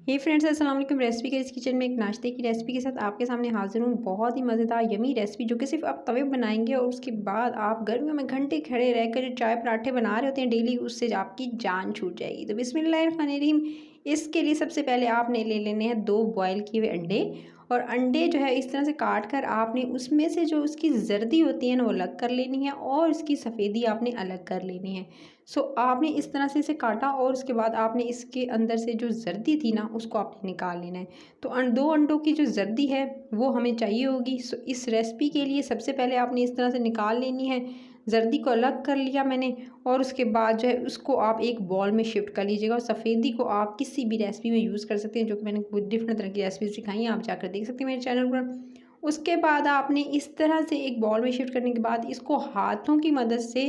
हे friends, अस्सलाम वालेकुम। Recipe के इस किचन में एक नाश्ते की रेसिपी के साथ आपके सामने हाजिर हूँ। बहुत ही मज़ेदार यमी रेसिपी जो कि सिर्फ आप तवे पे बनाएंगे और उसके बाद आप गर्मियों में घंटे खड़े रहकर जो चाय पराठे बना रहे होते हैं डेली, उससे आपकी जान छूट जाएगी। तो बिस्मिल्लाहिर्रहमानिर्रहीम। इसके लिए सबसे पहले आपने ले लेने हैं 2 बॉयल किए हुए अंडे। और अंडे जो है इस तरह से काट कर आपने उसमें से जो उसकी जर्दी होती है ना वो अलग कर लेनी है और उसकी सफ़ेदी आपने अलग कर लेनी है। सो आपने इस तरह से इसे काटा और उसके बाद आपने इसके अंदर से जो जर्दी थी ना उसको आपने निकाल लेना है। तो 2 अंडों की जो जर्दी है वो हमें चाहिए होगी। सो इस रेसिपी के लिए सबसे पहले आपने इस तरह से निकाल लेनी है। जर्दी को अलग कर लिया मैंने और उसके बाद जो है उसको आप एक बॉल में शिफ्ट कर लीजिएगा। और सफ़ेदी को आप किसी भी रेसिपी में यूज़ कर सकते हैं, जो कि मैंने डिफरेंट तरह की रेसिपी सिखाई हैं, आप जाकर देख सकते हैं मेरे चैनल पर। उसके बाद आपने इस तरह से एक बॉल में शिफ्ट करने के बाद इसको हाथों की मदद से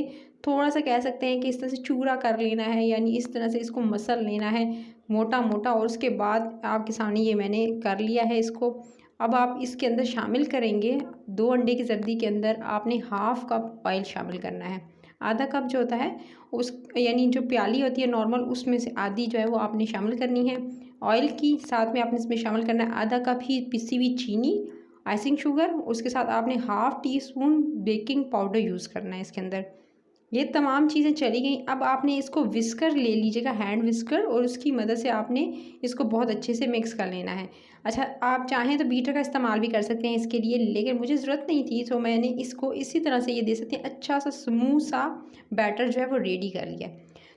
थोड़ा-सा कह सकते हैं कि इस तरह से चूरा कर लेना है, यानी इस तरह से इसको मसल लेना है मोटा-मोटा। और उसके बाद आपके सामने ये मैंने कर लिया है इसको। अब आप इसके अंदर शामिल करेंगे 2 अंडे की जर्दी के अंदर आपने हाफ़ कप ऑयल शामिल करना है। आधा कप जो होता है उस यानी जो प्याली होती है नॉर्मल, उसमें से आधी जो है वो आपने शामिल करनी है ऑयल की। साथ में आपने इसमें शामिल करना है आधा कप ही पिसी हुई चीनी, आइसिंग शुगर। उसके साथ आपने half tea spoon baking powder use करना है इसके अंदर। ये तमाम चीज़ें चली गई। अब आपने इसको विस्कर ले लीजिएगा, हैंड विस्कर, और उसकी मदद से आपने इसको बहुत अच्छे से मिक्स कर लेना है। अच्छा, आप चाहें तो बीटर का इस्तेमाल भी कर सकते हैं इसके लिए, लेकिन मुझे ज़रूरत नहीं थी तो मैंने इसको इसी तरह से ये दे सकते हैं अच्छा सा स्मूथ सा बैटर जो है वो रेडी कर लिया।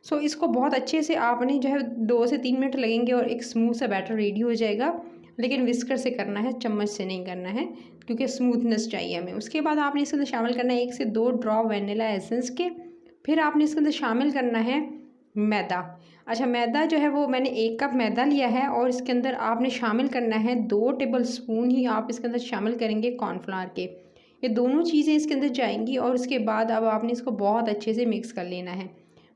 सो इसको बहुत अच्छे से आपने जो है 2 से 3 मिनट लगेंगे और एक स्मूथ सा बैटर रेडी हो जाएगा। लेकिन विस्कर से करना है, चम्मच से नहीं करना है, क्योंकि स्मूथनेस चाहिए हमें। उसके बाद आपने इसके अंदर शामिल करना है 1 से 2 ड्रॉप वनीला एसेंस के। फिर आपने इसके अंदर शामिल करना है मैदा। अच्छा, मैदा जो है वो मैंने 1 कप मैदा लिया है और इसके अंदर आपने शामिल करना है 2 टेबल स्पून ही आप इसके अंदर शामिल करेंगे कॉर्नफ्लावर के। ये दोनों चीज़ें इसके अंदर जाएंगी और उसके बाद अब आपने इसको बहुत अच्छे से मिक्स कर लेना है।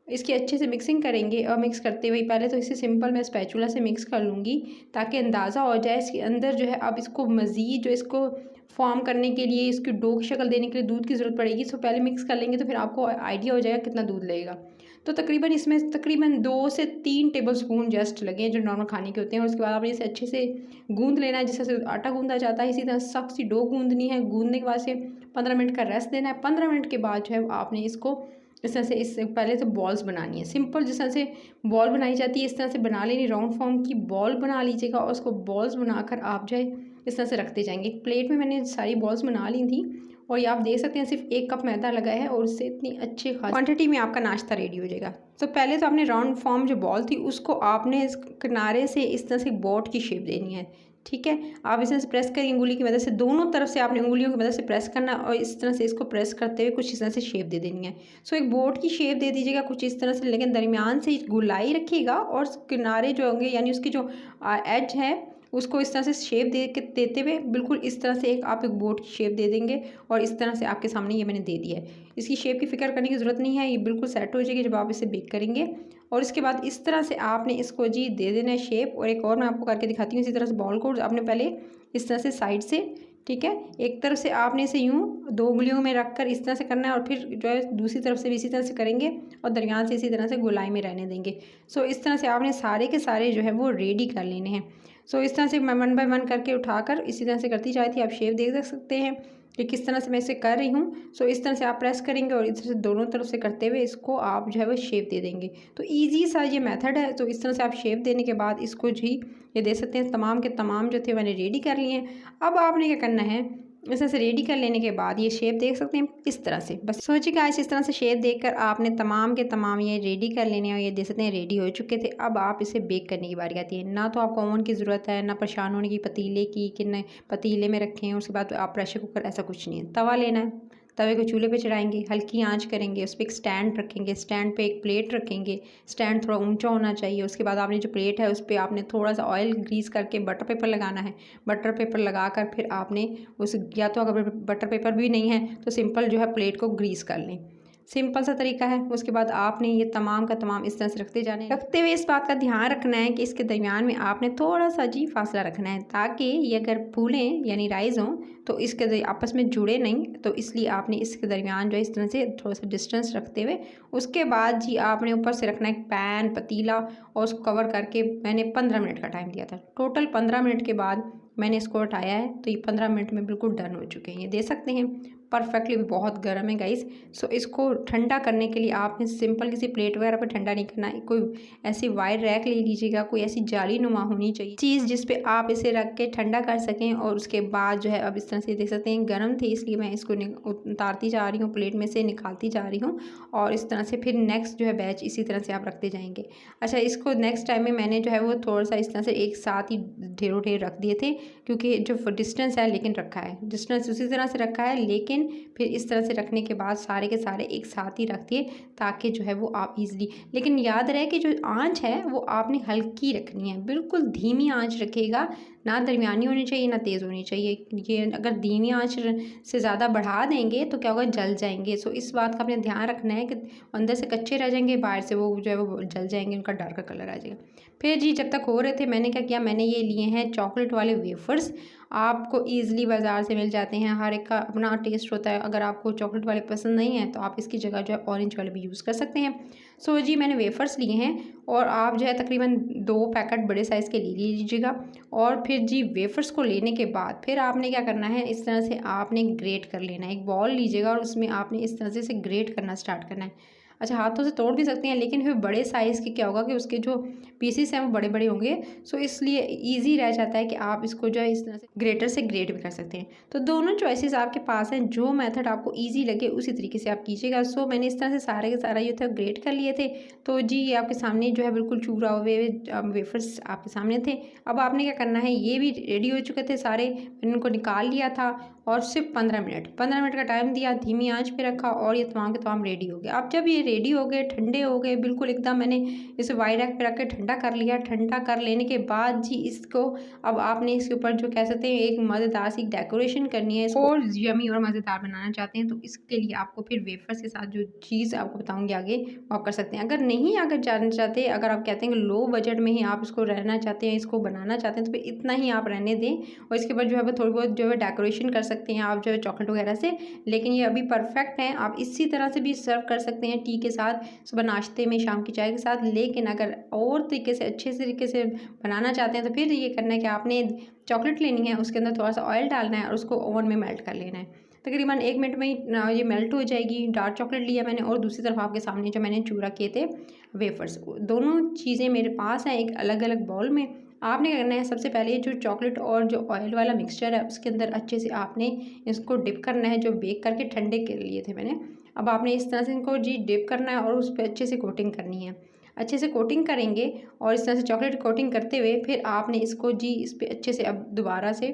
इसकी अच्छे से मिक्सिंग करेंगे और मिक्स करते हुए पहले तो इसे सिंपल मैं स्पैचुला से मिक्स कर लूँगी, ताकि अंदाज़ा हो जाए इसके अंदर जो है अब इसको मज़ीद जो इसको फॉर्म करने के लिए, इसकी डो की शक्ल देने के लिए दूध की ज़रूरत पड़ेगी। सो पहले मिक्स कर लेंगे तो फिर आपको आइडिया हो जाएगा कितना दूध लगेगा। तो तकरीबन इसमें तकरीबन 2 से 3 टेबल स्पून जस्ट लगे जो नॉर्मल खाने के होते हैं। और उसके बाद आपने इसे अच्छे से गूँध लेना है, जिस तरह से आटा गूँधा जाता है इसी तरह सख्त सी डो गूँधनी है। गूँधने के बाद से 15 मिनट का रेस्ट देना है। 15 मिनट के बाद जो है आपने इसको इस तरह से, इससे पहले तो बॉल्स बनानी है सिंपल जिस तरह से बॉल बनाई जाती है इस तरह से बना लेनी। राउंड फॉर्म की बॉल बना लीजिएगा और उसको बॉल्स बनाकर आप जो है इस तरह से रखते जाएंगे। एक प्लेट में मैंने सारी बॉल्स बना ली थी और ये आप देख सकते हैं सिर्फ 1 कप मैदा लगा है और उससे इतनी अच्छी खास क्वांटिटी में आपका नाश्ता रेडी हो जाएगा। तो पहले तो आपने राउंड फॉर्म जो बॉल थी उसको आपने इस किनारे से इस तरह से बोट की शेप देनी है। ठीक है, आप इस तरह से प्रेस करेंगे उंगली की मदद से, दोनों तरफ से आपने उंगलियों की मदद से प्रेस करना और इस तरह से इसको प्रेस करते हुए कुछ इस तरह से शेप दे देनी है। सो एक बोट की शेप दे दीजिएगा कुछ इस तरह से, लेकिन दरमियान से गोलाई रखिएगा और किनारे जो होंगे यानी उसकी जो एज है उसको इस तरह से शेप दे के देते हुए बिल्कुल इस तरह से एक आप एक बोट की शेप दे देंगे। और इस तरह से आपके सामने ये मैंने दे दिया है। इसकी शेप की फ़िक्र करने की ज़रूरत नहीं है, ये बिल्कुल सेट हो जाएगी जब आप इसे बेक करेंगे। और इसके बाद इस तरह से आपने इसको जी दे देना है शेप। और एक और मैं आपको करके दिखाती हूँ। इसी तरह से बॉल को आपने पहले इस तरह से साइड से, ठीक है, एक तरफ से आपने इसे यूँ 2 उंगलियों में रख कर इस तरह से करना है और फिर जो है दूसरी तरफ से भी इसी तरह से करेंगे और दरमियान से इसी तरह से गोलाई में रहने देंगे। सो इस तरह से आपने सारे के सारे जो है वो रेडी कर लेने हैं। सो इस तरह से मैं 1 बाय 1 करके उठाकर इसी तरह से करती जाती, आप शेप देख सकते हैं कि किस तरह से मैं इसे कर रही हूँ। सो इस तरह से आप प्रेस करेंगे और इस तरह से दोनों तरफ से करते हुए इसको आप जो है वो शेप दे देंगे। तो ईजी सा ये मेथड है। तो इस तरह से आप शेप देने के बाद इसको जी ये दे सकते हैं। तमाम के तमाम जो थे मैंने रेडी कर लिए हैं। अब आपने क्या करना है, इस तरह से रेडी कर लेने के बाद ये शेप देख सकते हैं इस तरह से, बस सोचिएगा इस तरह से शेप देखकर आपने तमाम के तमाम ये रेडी कर लेने और ये देख सकते हैं रेडी हो चुके थे। अब आप इसे बेक करने की बारी आती है। ना तो आपको ओवन की ज़रूरत है, ना परेशान होने की पतीले की कि न पतीले में रखें, उसके बाद आप प्रेशर कुकर, ऐसा कुछ नहीं है। तवा लेना है, तवे को चूल्हे पे चढ़ाएंगे, हल्की आंच करेंगे, उस पर एक स्टैंड रखेंगे, स्टैंड पे एक प्लेट रखेंगे। स्टैंड थोड़ा ऊंचा होना चाहिए। उसके बाद आपने जो प्लेट है उस पर आपने थोड़ा सा ऑयल ग्रीस करके बटर पेपर लगाना है। बटर पेपर लगाकर फिर आपने उस, या तो अगर बटर पेपर भी नहीं है तो सिंपल जो है प्लेट को ग्रीस कर लें। सिंपल सा तरीका है। उसके बाद आपने ये तमाम का तमाम इस तरह से रखते जाने हैं। रखते हुए इस बात का ध्यान रखना है कि इसके दरमियान में आपने थोड़ा सा जी फासला रखना है, ताकि ये अगर फूलें यानी राइज हों तो इसके आपस में जुड़े नहीं। तो इसलिए आपने इसके दरमियान जो है इस तरह से थोड़ा सा डिस्टेंस रखते हुए उसके बाद जी आपने ऊपर से रखना है एक पैन पतीला, और उसको कवर करके मैंने 15 मिनट का टाइम दिया था। टोटल 15 मिनट के बाद मैंने इसको हटाया है, तो ये 15 मिनट में बिल्कुल डन हो चुके हैं। ये दे सकते हैं परफेक्टली, बहुत गर्म है गाइस। सो इसको ठंडा करने के लिए आपने सिंपल किसी प्लेट वगैरह पर ठंडा नहीं करना है, कोई ऐसी वाइड रैक ले लीजिएगा, कोई ऐसी जाली नुमा होनी चाहिए चीज़ जिस पे आप इसे रख के ठंडा कर सकें। और उसके बाद जो है अब इस तरह से देख सकते हैं गर्म थे, इसलिए मैं इसको उतारती जा रही हूँ, प्लेट में से निकालती जा रही हूँ। और इस तरह से फिर नेक्स्ट जो है बैच इसी तरह से आप रखते जाएंगे। अच्छा, इसको नेक्स्ट टाइम में मैंने जो है वो थोड़ा सा इस तरह से एक साथ ही ढेरों ढेर रख दिए थे, क्योंकि जो डिस्टेंस है लेकिन रखा है, डिस्टेंस उसी तरह से रखा है, लेकिन फिर इस तरह से रखने के बाद सारे के सारे एक साथ ही रख दिए, ताकि जो है वो आप इजीली। लेकिन याद रहे कि जो आंच है वो आपने हल्की रखनी है, बिल्कुल धीमी आंच रखिएगा, ना दरमियानी होनी चाहिए ना तेज़ होनी चाहिए। ये अगर धीमी आंच से ज़्यादा बढ़ा देंगे तो क्या होगा, जल जाएंगे। सो इस बात का आपने ध्यान रखना है कि अंदर से कच्चे रह जाएंगे, बाहर से वो जो है वो जल जाएंगे, उनका डार्क कलर आ जाएगा। फिर जी जब तक हो रहे थे मैंने क्या किया, मैंने ये लिए हैं चॉकलेट वाले वेफर्स। आपको ईज़िली बाज़ार से मिल जाते हैं, हर एक का अपना टेस्ट होता है। अगर आपको चॉकलेट वाले पसंद नहीं है तो आप इसकी जगह जो है ऑरेंज वाले भी यूज़ कर सकते हैं। सो जी मैंने वेफर्स लिए हैं, और आप जो है तकरीबन 2 पैकेट बड़े साइज़ के ले लीजिएगा। और फिर जी वेफर्स को लेने के बाद फिर आपने क्या करना है, इस तरह से आपने ग्रेट कर लेना है। एक बॉल लीजिएगा और उसमें आपने इस तरह से ग्रेट करना स्टार्ट करना है। अच्छा, हाथों से तोड़ भी सकते हैं, लेकिन फिर बड़े साइज़ के क्या होगा कि उसके जो पीसेस हैं वो बड़े बड़े होंगे। सो इसलिए ईजी रह जाता है कि आप इसको जो है इस तरह से ग्रेटर से ग्रेट भी कर सकते हैं। तो दोनों चॉइसेस आपके पास हैं, जो मेथड आपको ईजी लगे उसी तरीके से आप कीजिएगा। सो मैंने इस तरह से सारे के सारा ये था ग्रेट कर लिए थे। तो जी ये आपके सामने जो है बिल्कुल चूरा हुए वेफर्स आपके सामने थे। अब आपने क्या करना है, ये भी रेडी हो चुके थे सारे, मैंने उनको निकाल लिया था और सिर्फ 15 मिनट का टाइम दिया, धीमी आंच पे रखा, और ये तमाम के तमाम रेडी हो गए। अब जब ये रेडी हो गए, ठंडे हो गए बिल्कुल एकदम, मैंने इसे वाइड रैक पे रख के ठंडा कर लिया। ठंडा कर लेने के बाद जी इसको अब आपने इसके ऊपर जो कह सकते हैं एक मज़ेदार सी डेकोरेशन करनी है, इसको और यमी और मज़ेदार बनाना चाहते हैं तो इसके लिए आपको फिर वेफर्स के साथ जो चीज़ आपको बताऊंगी आगे वो आप कर सकते हैं। अगर नहीं अगर जानना चाहते, अगर आप कहते हैं कि लो बजट में ही आप इसको रहना चाहते हैं, इसको बनाना चाहते हैं, तो फिर इतना ही आप रहने दें, और इसके बाद जो है वो थोड़ी बहुत जो है डेकोरेशन कर सकते हैं आप जो है चॉकलेट वगैरह से। लेकिन ये अभी परफेक्ट है, आप इसी तरह से भी सर्व कर सकते हैं टी के साथ, सुबह नाश्ते में, शाम की चाय के साथ। लेकिन अगर और तरीके से अच्छे तरीके से बनाना चाहते हैं तो फिर ये करना है कि आपने चॉकलेट लेनी है, उसके अंदर थोड़ा सा ऑयल डालना है और उसको ओवन में मेल्ट कर लेना है। तकरीबन 1 मिनट में ही ये मेल्ट हो जाएगी। डार्क चॉकलेट लिया मैंने, और दूसरी तरफ आपके सामने जो मैंने चूरा किए थे वेफर्स, दोनों चीज़ें मेरे पास हैं एक अलग अलग बाउल में। आपने क्या करना है, सबसे पहले जो चॉकलेट और जो ऑयल वाला मिक्सचर है उसके अंदर अच्छे से आपने इसको डिप करना है, जो बेक करके ठंडे के लिए थे मैंने। अब आपने इस तरह से इनको जी डिप करना है और उस पर अच्छे से कोटिंग करनी है। अच्छे से कोटिंग करेंगे और इस तरह से चॉकलेट कोटिंग करते हुए फिर आपने इसको जी इस पर अच्छे से अब दोबारा से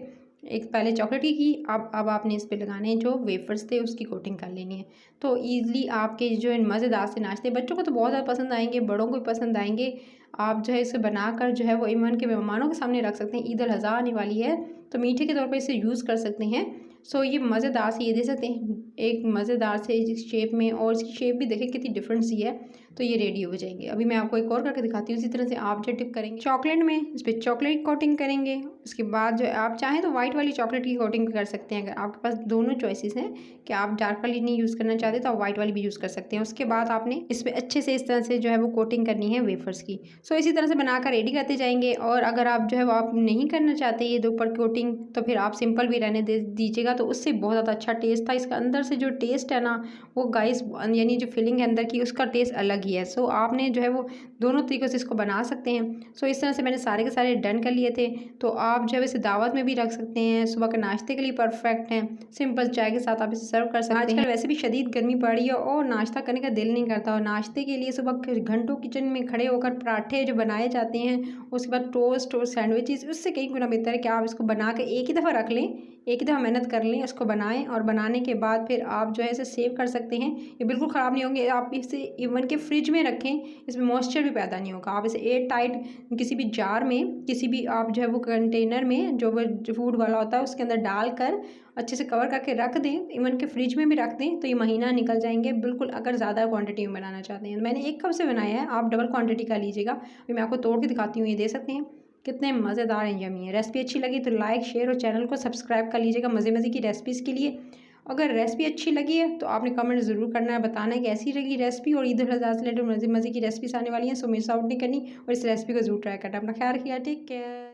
एक पहले चॉकलेट की अब आपने इस पे लगाने जो वेफर्स थे उसकी कोटिंग कर लेनी है। तो ईज़िली आपके जो है मज़ेदार से नाश्ते बच्चों को तो बहुत ज़्यादा पसंद आएंगे, बड़ों को भी पसंद आएंगे। आप जो है इसे बनाकर जो है वो ईमान के मेहमानों के सामने रख सकते हैं। ईद उल अज़हा आने वाली है तो मीठे के तौर पर इसे यूज़ कर सकते हैं। सो ये मज़ेदार से ये दे सकते हैं एक मज़ेदार से शेप में, और इसकी शेप भी देखें कितनी डिफरेंट सी है। तो ये रेडी हो जाएंगे। अभी मैं आपको एक और करके दिखाती हूँ। इसी तरह से आप जो डिप करेंगे चॉकलेट में, इस पर चॉकलेट कोटिंग करेंगे। उसके बाद जो आप चाहें तो वाइट वाली चॉकलेट की कोटिंग भी कर सकते हैं। अगर आपके पास दोनों चॉइसेस हैं कि आप डार्क वाली नहीं यूज़ करना चाहते तो आप वाइट वाली भी यूज़ कर सकते हैं। उसके बाद आपने इस पर अच्छे से इस तरह से जो है वो कोटिंग करनी है वेफर्स की। सो इसी तरह से बनाकर रेडी करते जाएंगे। और अगर आप जो है वो आप नहीं करना चाहते ये दो ऊपर कोटिंग, तो फिर आप सिंपल भी रहने दे दीजिएगा, तो उससे बहुत ज़्यादा अच्छा टेस्ट था। इसका अंदर से जो टेस्ट है ना वो गाइस, यानी जो फिलिंग है अंदर की उसका टेस्ट अलग ही है। सो आपने जो है वो दोनों तरीक़ों से इसको बना सकते हैं। सो इस तरह से मैंने सारे के सारे डन कर लिए थे। तो आप जो है इसे दावत में भी रख सकते हैं, सुबह के नाश्ते के लिए परफेक्ट हैं, सिंपल चाय के साथ आप इसे सर्व कर सकते हैं। आजकल वैसे भी शदीद गर्मी पड़ रही है और नाश्ता करने का दिल नहीं करता, और नाश्ते के लिए सुबह घंटों किचन में खड़े होकर पराठे जो बनाए जाते हैं, उसके बाद टोस्ट और सैंडविचेस, उससे कई गुना बेहतर है कि आप इसको बना के एक ही दफ़ा रख लें, एक ही दफ़ा मेहनत कर लें, उसको बनाएं और बनाने के बाद फिर आप जो है इसे सेव कर सकते हैं। ये बिल्कुल ख़राब नहीं होंगे, आप इसे इवन के फ्रिज फ्रिज में रखें, इसमें मॉइस्चर भी पैदा नहीं होगा। आप इसे एयर टाइट किसी भी जार में, किसी भी आप जो है वो कंटेनर में जो वो फूड वाला होता है उसके अंदर डालकर अच्छे से कवर करके रख दें, इवन के फ्रिज में भी रख दें तो ये महीना निकल जाएंगे बिल्कुल, अगर ज़्यादा क्वांटिटी में बनाना चाहते हैं। मैंने 1 कप से बनाया है, आप डबल क्वांटिटी का लीजिएगा। अभी मैं आपको तोड़ के दिखाती हूँ, ये दे सकते हैं कितने मज़ेदार हैं, यम्मी है। रेसिपी अच्छी लगी तो लाइक शेयर और चैनल को सब्सक्राइब कर लीजिएगा मज़े मज़े की रेसिपीज़ के लिए। अगर रेसिपी अच्छी लगी है तो आपने कमेंट ज़रूर करना है, बताना है कि ऐसी लगी रेसिपी। और ईद उल अज़हा से रिलेटेड मज़े मज़े की रेसिपीज़ आने वाली हैं, सो मिस आउट नहीं करनी और इस रेसिपी को ज़रूर ट्राई करना। अपना ख्याल रखिएगा, टेक केयर।